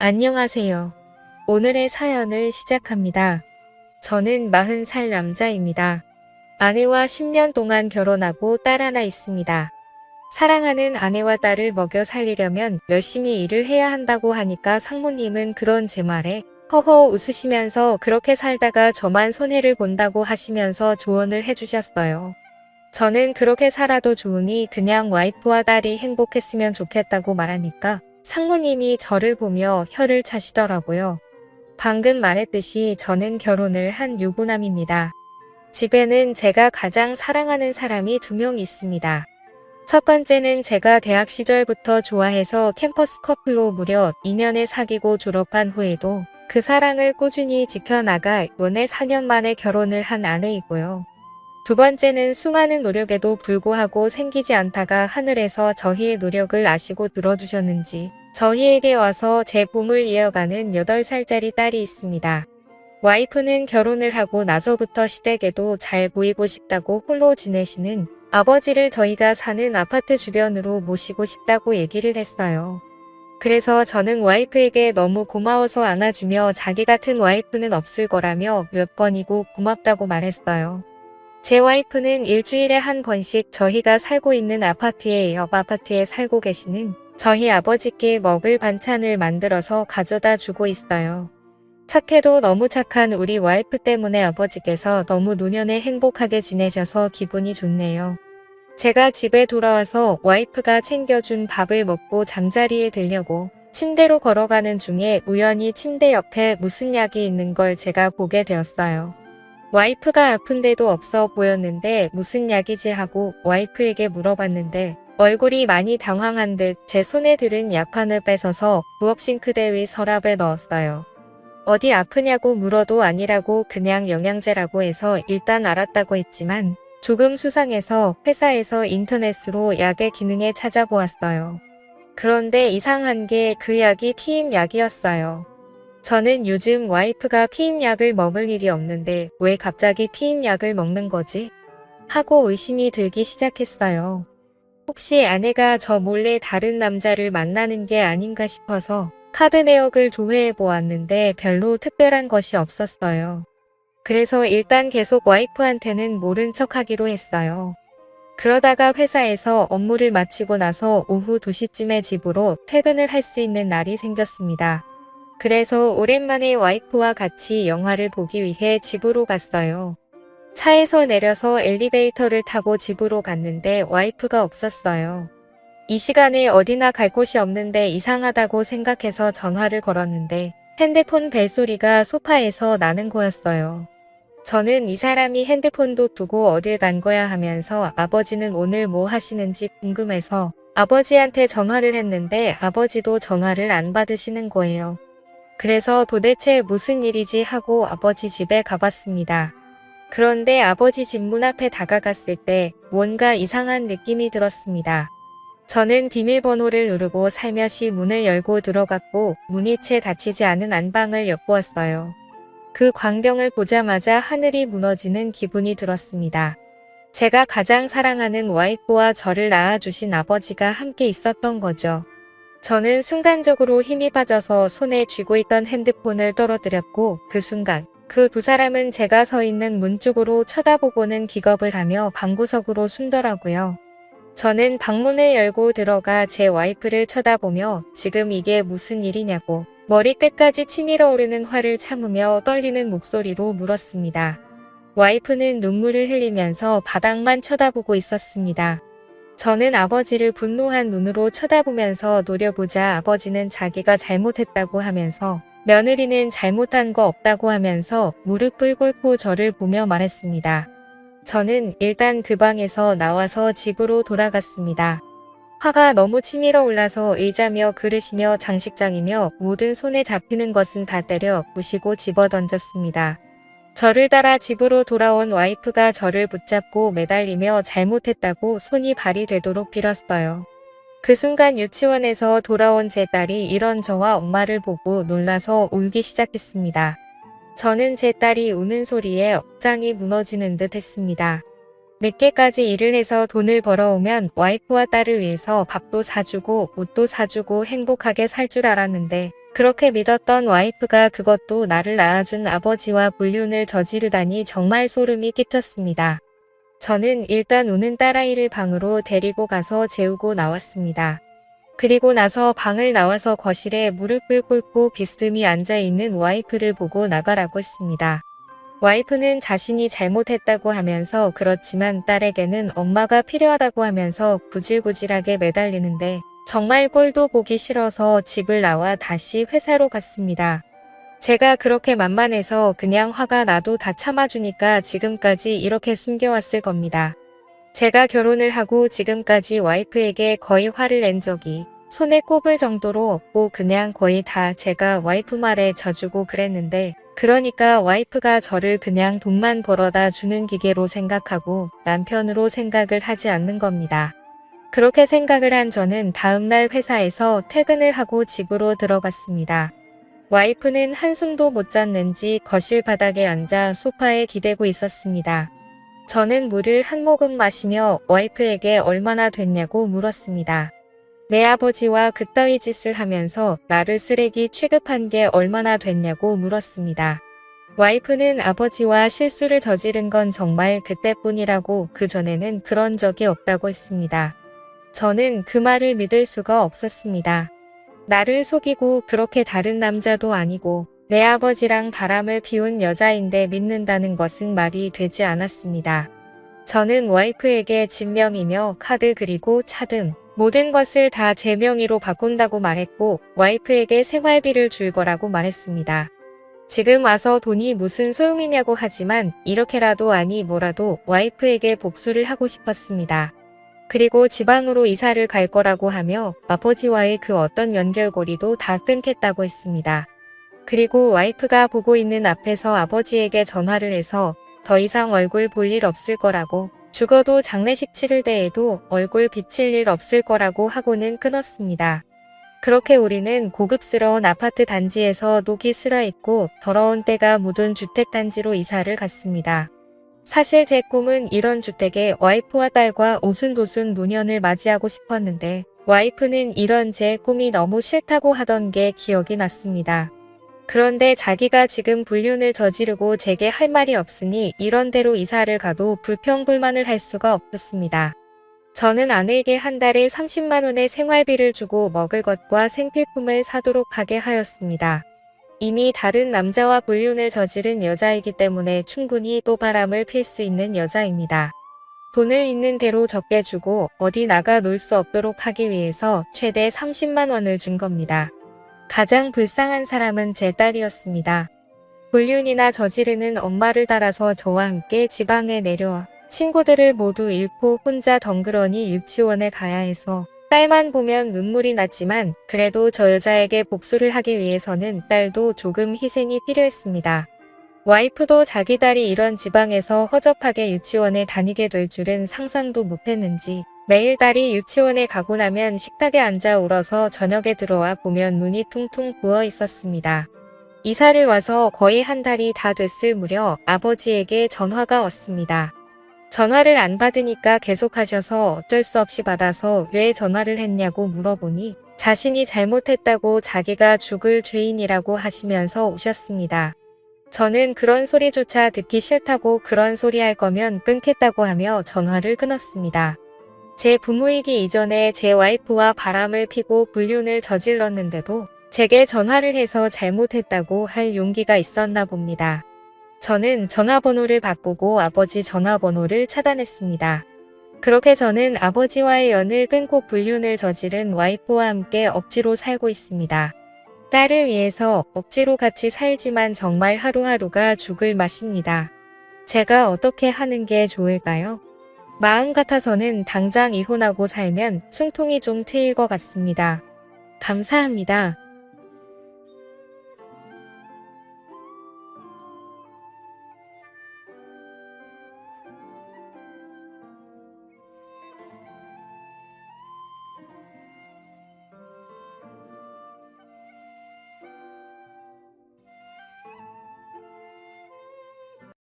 안녕하세요. 오늘의 사연을 시작합니다. 저는 40살 남자입니다. 아내와 10년 동안 결혼하고 딸 하나 있습니다. 사랑하는 아내와 딸을 먹여 살리려면 열심히 일을 해야 한다고 하니까 상무님은 그런 제 말에 허허 웃으시면서 그렇게 살다가 저만 손해를 본다고 하시면서 조언을 해주셨어요. 저는 그렇게 살아도 좋으니 그냥 와이프와 딸이 행복했으면 좋겠다고 말하니까 상무님이 저를 보며 혀를 차시더라고요. 방금 말했듯이 저는 결혼을 한 유부남입니다. 집에는 제가 가장 사랑하는 사람이 2명 있습니다. 첫 번째는 제가 대학 시절부터 좋아해서 캠퍼스 커플로 무려 2년을 사귀고 졸업한 후에도 그 사랑을 꾸준히 지켜나가 연애 4년 만에 결혼을 한 아내이고요. 두 번째는 수많은 노력에도 불구하고 생기지 않다가 하늘에서 저희의 노력을 아시고 들어주셨는지 저희에게 와서 제 봄을 이어가는 8살짜리 딸이 있습니다. 와이프는 결혼을 하고 나서부터 시댁에도 잘 보이고 싶다고 홀로 지내시는 아버지를 저희가 사는 아파트 주변으로 모시고 싶다고 얘기를 했어요. 그래서 저는 와이프에게 너무 고마워서 안아주며 자기 같은 와이프는 없을 거라며 몇 번이고 고맙다고 말했어요. 제 와이프는 일주일에 한 번씩 저희가 살고 있는 아파트의 옆 아파트에 살고 계시는 저희 아버지께 먹을 반찬을 만들어서 가져다 주고 있어요. 착해도 너무 착한 우리 와이프 때문에 아버지께서 너무 노년에 행복하게 지내셔서 기분이 좋네요. 제가 집에 돌아와서 와이프가 챙겨준 밥을 먹고 잠자리에 들려고 침대로 걸어가는 중에 우연히 침대 옆에 무슨 약이 있는 걸 제가 보게 되었어요. 와이프가 아픈데도 없어 보였는데 무슨 약이지 하고 와이프에게 물어봤는데 얼굴이 많이 당황한 듯 제 손에 들은 약판을 뺏어서 부엌 싱크대 위 서랍에 넣었어요. 어디 아프냐고 물어도 아니라고 그냥 영양제라고 해서 일단 알았다고 했지만 조금 수상해서 회사에서 인터넷으로 약의 기능에 찾아보았어요. 그런데 이상한 게 그 약이 피임약이었어요. 저는 요즘 와이프가 피임약을 먹을 일이 없는데 왜 갑자기 피임약을 먹는 거지? 하고 의심이 들기 시작했어요. 혹시 아내가 저 몰래 다른 남자를 만나는 게 아닌가 싶어서 카드 내역을 조회해 보았는데 별로 특별한 것이 없었어요. 그래서 일단 계속 와이프한테는 모른 척 하기로 했어요. 그러다가 회사에서 업무를 마치고 나서 오후 2시쯤에 집으로 퇴근을 할 수 있는 날이 생겼습니다. 그래서 오랜만에 와이프와 같이 영화를 보기 위해 집으로 갔어요. 차에서 내려서 엘리베이터를 타고 집으로 갔는데 와이프가 없었어요. 이 시간에 어디나 갈 곳이 없는데 이상하다고 생각해서 전화를 걸었는데 핸드폰 벨소리가 소파에서 나는 거였어요. 저는 이 사람이 핸드폰도 두고 어딜 간 거야 하면서 아버지는 오늘 뭐 하시는지 궁금해서 아버지한테 전화를 했는데 아버지도 전화를 안 받으시는 거예요. 그래서 도대체 무슨 일이지 하고 아버지 집에 가봤습니다. 그런데 아버지 집 문 앞에 다가갔을 때 뭔가 이상한 느낌이 들었습니다. 저는 비밀번호를 누르고 살며시 문을 열고 들어갔고 문이 채 닫히지 않은 안방을 엿보았어요. 그 광경을 보자마자 하늘이 무너지는 기분이 들었습니다. 제가 가장 사랑하는 와이프와 저를 낳아주신 아버지가 함께 있었던 거죠. 저는 순간적으로 힘이 빠져서 손에 쥐고 있던 핸드폰을 떨어뜨렸고 그 순간 그 두 사람은 제가 서 있는 문 쪽으로 쳐다보고는 기겁을 하며 방구석으로 숨더라고요. 저는 방문을 열고 들어가 제 와이프를 쳐다보며 지금 이게 무슨 일이냐고 머리끝까지 치밀어 오르는 화를 참으며 떨리는 목소리로 물었습니다. 와이프는 눈물을 흘리면서 바닥만 쳐다보고 있었습니다. 저는 아버지를 분노한 눈으로 쳐다보면서 노려보자 아버지는 자기가 잘못했다고 하면서 며느리는 잘못한 거 없다고 하면서 무릎을 꿇고 저를 보며 말했습니다. 저는 일단 그 방에서 나와서 집으로 돌아갔습니다. 화가 너무 치밀어 올라서 의자며 그릇이며 장식장이며 모든 손에 잡히는 것은 다 때려 부시고 집어던졌습니다. 저를 따라 집으로 돌아온 와이프가 저를 붙잡고 매달리며 잘못했다고 손이 발이 되도록 빌었어요. 그 순간 유치원에서 돌아온 제 딸이 이런 저와 엄마를 보고 놀라서 울기 시작했습니다. 저는 제 딸이 우는 소리에 억장이 무너지는 듯 했습니다. 늦게까지 일을 해서 돈을 벌어오면 와이프와 딸을 위해서 밥도 사주고 옷도 사주고 행복하게 살 줄 알았는데 그렇게 믿었던 와이프가 그것도 나를 낳아준 아버지와 불륜을 저지르다니 정말 소름이 끼쳤습니다. 저는 일단 우는 딸아이를 방으로 데리고 가서 재우고 나왔습니다. 그리고 나서 방을 나와서 거실에 무릎을 꿇고 비스듬히 앉아있는 와이프를 보고 나가라고 했습니다. 와이프는 자신이 잘못했다고 하면서 그렇지만 딸에게는 엄마가 필요하다고 하면서 구질구질하게 매달리는데 정말 꼴도 보기 싫어서 집을 나와 다시 회사로 갔습니다. 제가 그렇게 만만해서 그냥 화가 나도 다 참아주니까 지금까지 이렇게 숨겨왔을 겁니다. 제가 결혼을 하고 지금까지 와이프에게 거의 화를 낸 적이 손에 꼽을 정도로 없고 그냥 거의 다 제가 와이프 말에 져주고 그랬는데 그러니까 와이프가 저를 그냥 돈만 벌어다 주는 기계로 생각하고 남편으로 생각을 하지 않는 겁니다. 그렇게 생각을 한 저는 다음날 회사에서 퇴근을 하고 집으로 들어갔습니다. 와이프는 한숨도 못 잤는지 거실 바닥에 앉아 소파에 기대고 있었습니다. 저는 물을 한 모금 마시며 와이프에게 얼마나 됐냐고 물었습니다. 내 아버지와 그따위 짓을 하면서 나를 쓰레기 취급한 게 얼마나 됐냐고 물었습니다. 와이프는 아버지와 실수를 저지른 건 정말 그때뿐이라고 그전에는 그런 적이 없다고 했습니다. 저는 그 말을 믿을 수가 없었습니다. 나를 속이고 그렇게 다른 남자도 아니고 내 아버지랑 바람을 피운 여자인데 믿는다는 것은 말이 되지 않았습니다. 저는 와이프에게 진명이며 카드 그리고 차 등 모든 것을 다 제 명의로 바꾼다고 말했고 와이프에게 생활비를 줄 거라고 말했습니다. 지금 와서 돈이 무슨 소용이냐고 하지만 이렇게라도 아니 뭐라도 와이프에게 복수를 하고 싶었습니다. 그리고 지방으로 이사를 갈 거라고 하며 아버지와의 그 어떤 연결고리도 다 끊겠다고 했습니다. 그리고 와이프가 보고 있는 앞에서 아버지에게 전화를 해서 더 이상 얼굴 볼 일 없을 거라고 죽어도 장례식 치를 때에도 얼굴 비칠 일 없을 거라고 하고는 끊었습니다. 그렇게 우리는 고급스러운 아파트 단지에서 녹이 슬어있고 더러운 때가 묻은 주택단지로 이사를 갔습니다. 사실 제 꿈은 이런 주택에 와이프와 딸과 오순도순 노년을 맞이하고 싶었는데 와이프는 이런 제 꿈이 너무 싫다고 하던 게 기억이 났습니다. 그런데 자기가 지금 불륜을 저지르고 제게 할 말이 없으니 이런 데로 이사를 가도 불평불만을 할 수가 없었습니다. 저는 아내에게 한 달에 30만 원의 생활비를 주고 먹을 것과 생필품을 사도록 하게 하였습니다. 이미 다른 남자와 불륜을 저지른 여자이기 때문에 충분히 또 바람을 필 수 있는 여자입니다. 돈을 있는 대로 적게 주고 어디 나가 놀 수 없도록 하기 위해서 최대 30만 원을 준 겁니다. 가장 불쌍한 사람은 제 딸이었습니다. 불륜이나 저지르는 엄마를 따라서 저와 함께 지방에 내려와 친구들을 모두 잃고 혼자 덩그러니 유치원에 가야 해서 딸만 보면 눈물이 났지만 그래도 저 여자에게 복수를 하기 위해서는 딸도 조금 희생이 필요했습니다. 와이프도 자기 딸이 이런 지방에서 허접하게 유치원에 다니게 될 줄은 상상도 못했는지 매일 딸이 유치원에 가고 나면 식탁에 앉아 울어서 저녁에 들어와 보면 눈이 퉁퉁 부어 있었습니다. 이사를 와서 거의 한 달이 다 됐을 무렵 아버지에게 전화가 왔습니다. 전화를 안 받으니까 계속하셔서 어쩔 수 없이 받아서 왜 전화를 했냐고 물어보니 자신이 잘못했다고 자기가 죽을 죄인이라고 하시면서 오셨습니다. 저는 그런 소리조차 듣기 싫다고 그런 소리 할 거면 끊겠다고 하며 전화를 끊었습니다. 제 부모이기 이전에 제 와이프와 바람을 피고 불륜을 저질렀는데도 제게 전화를 해서 잘못했다고 할 용기가 있었나 봅니다. 저는 전화번호를 바꾸고 아버지 전화번호를 차단했습니다. 그렇게 저는 아버지와의 연을 끊고 불륜을 저지른 와이프와 함께 억지로 살고 있습니다. 딸을 위해서 억지로 같이 살지만 정말 하루하루가 죽을 맛입니다. 제가 어떻게 하는 게 좋을까요? 마음 같아서는 당장 이혼하고 살면 숨통이 좀 트일 것 같습니다. 감사합니다.